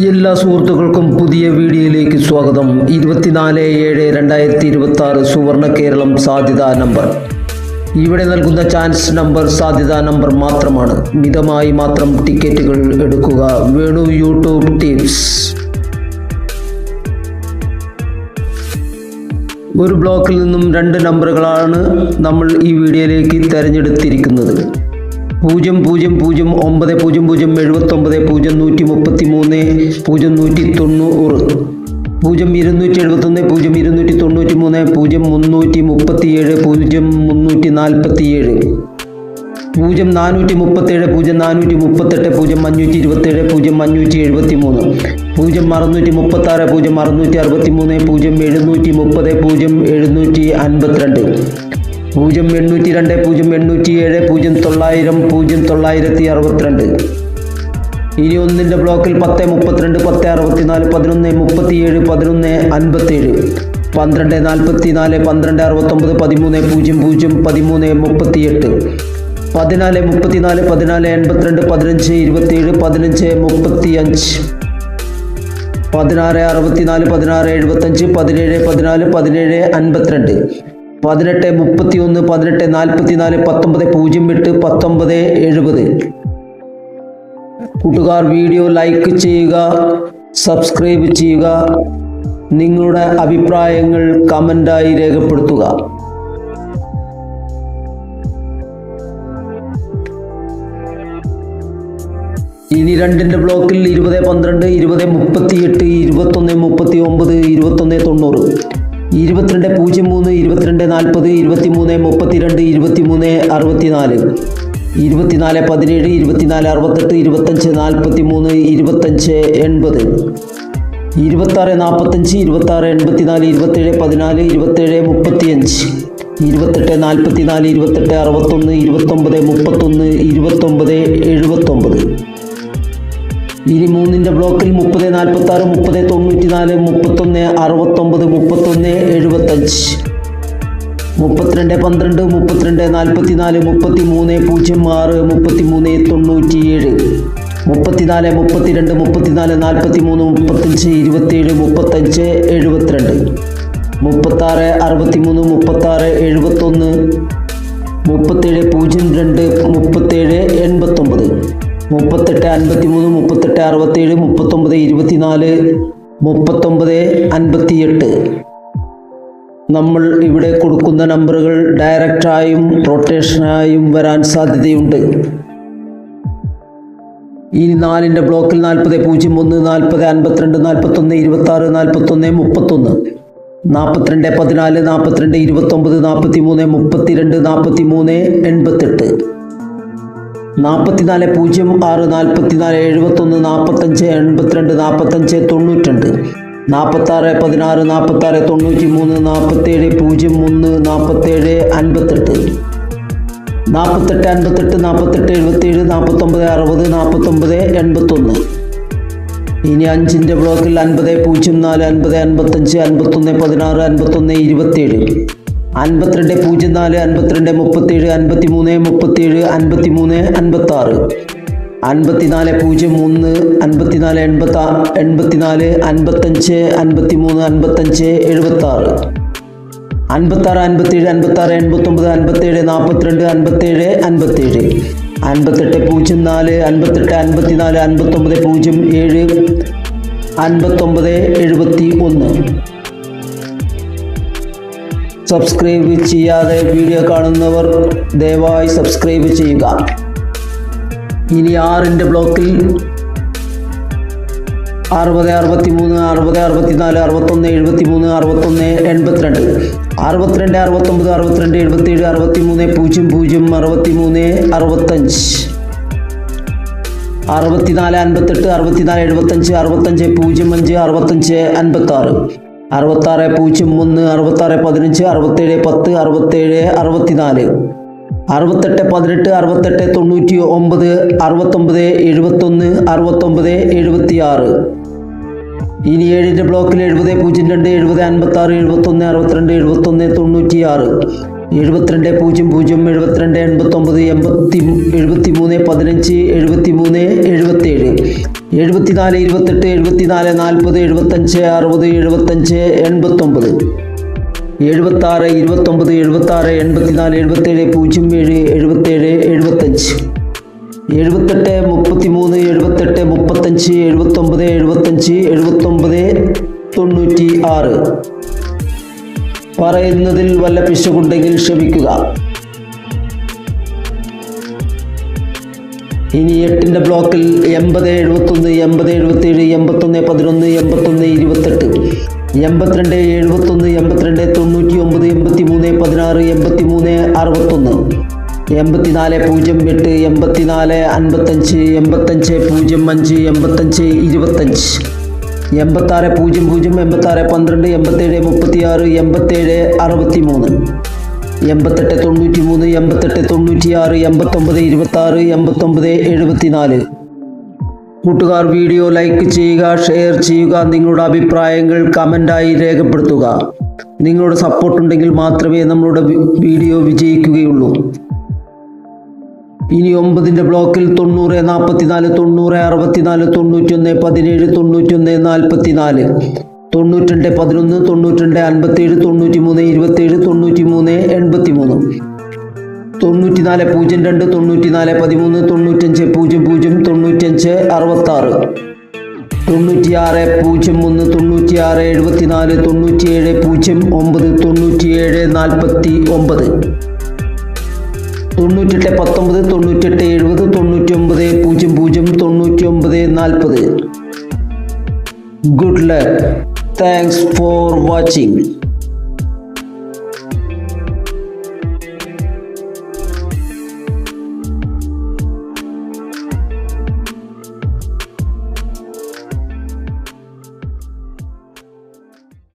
എല്ലാ സുഹൃത്തുക്കൾക്കും പുതിയ വീഡിയോയിലേക്ക് സ്വാഗതം. 24/7/2026 സുവർണ കേരളം സാധ്യതാ നമ്പർ. ഇവിടെ നൽകുന്ന ചാൻസ് നമ്പർ സാധ്യതാ നമ്പർ മാത്രമാണ്. മിതമായി മാത്രം ടിക്കറ്റുകൾ എടുക്കുക. Venu YouTube tips. ഒരു ബ്ലോക്കിൽ നിന്നും 2 നമ്പറുകളാണ് നമ്മൾ ഈ വീഡിയോയിലേക്ക് തിരഞ്ഞെടുത്തിരിക്കുന്നത്. 000900 79 79 0133 0190 0271 0293 0337 0347 0437 0438 0527 0573 0636 0730 0730 0752 0802 0807 0900 0962. ഇനി ഒന്നിൻ്റെ ബ്ലോക്കിൽ 10 32 10 64 11 37 11 57 12 44 12 69 13 00 13 38 14 34 14 82 15 27 15 35 16 64 16 75 17 14 17 52 18 31 18 44 19 08 19 70. കൂട്ടുകാർ, വീഡിയോ ലൈക്ക് ചെയ്യുക, സബ്സ്ക്രൈബ് ചെയ്യുക, നിങ്ങളുടെ അഭിപ്രായങ്ങൾ കമൻ്റായി രേഖപ്പെടുത്തുക. ഇനി 2ൻ്റെ ബ്ലോക്കിൽ 20 12 20 38 21 39 21 90 22 03 22 40 23 32 23 64 24 17 24 68 25 43 25 80 26 45 26 84 27 14 27 35 28 44 28 61 29 31 29 79. ഇനി 3ൻ്റെ ബ്ലോക്കിൽ 30 46 30 94 31 69 31 75 32 12 32 44 33 06 33 97 34 32 34 43 35 27 35 72 36 63 36 71 37 02 37 89 38 53 38 67 39 24 39 58. നമ്മൾ ഇവിടെ കൊടുക്കുന്ന നമ്പറുകൾ ഡയറക്റ്റായും റൊട്ടേഷനായും വരാൻ സാധ്യതയുണ്ട്. ഇനി 4ൻ്റെ ബ്ലോക്കിൽ 40 01 40 52 41 26 41 31 42 14 42 29 43 32 43 88 44 06 44 71 45 82 45 92 46 16 46 93 47 01 47 58 48 58 48 77 49 60 49 81. ഇനി 5ൻ്റെ ബ്ലോക്കിൽ 50 04 50 55 51 16 51 27 52 04 52 37 53 37 53 56 54 03 54 84 55 53 55 76 56 57 56 89 57 42 57 57 58 04 58 54 59 07 59 71. സബ്സ്ക്രൈബ് ചെയ്യാതെ വീഡിയോ കാണുന്നവർ ദയവായി സബ്സ്ക്രൈബ് ചെയ്യുക. ഇനി 6ൻ്റെ ബ്ലോക്കിൽ 60 63 60 64 61 73 61 82 62 69 62 77 63 00 63 65 64 58 64 75 65 05 65 56 66 01 66 15 67 10 67 64 68 18 68 99 69 71 69 76. ഇനി 7ൻ്റെ ബ്ലോക്കിൽ 70 02 70 56 71 62 71 96 72 00 72 89 73 15 73 77 74 28 74 40 75 60 75 89 76 29 76 84 77 07 77 75 78 33 78 35 79 75 79 96. പറയുന്നതിൽ വല്ല പിശകുണ്ടെങ്കിൽ ക്ഷമിക്കുക. ഇനി 8ന്റെ ബ്ലോക്കിൽ 80 71 80 77 81 11 81 28 82 71 82 99 83 16 83 61 84 08 84 55 85 05 85 25 86 00 86 12 87 36 87 63 88 93 88 96 89 26 89 74. കൂട്ടുകാർ, വീഡിയോ ലൈക്ക് ചെയ്യുക, ഷെയർ ചെയ്യുക, നിങ്ങളുടെ അഭിപ്രായങ്ങൾ കമൻ്റായി രേഖപ്പെടുത്തുക. നിങ്ങളുടെ സപ്പോർട്ടുണ്ടെങ്കിൽ മാത്രമേ നമ്മളുടെ വീഡിയോ വിജയിക്കുകയുള്ളൂ. ഇനി 9ന്റെ ബ്ലോക്കിൽ 90 44 90 64 91 17 91 44 92 11 92 57 93 27 93 83 94 02 94 13 95 00 95 66 96 01 96 74 97 09 97 49 98 19 98 70 99 00 99 40. Good luck. Thanks for watching.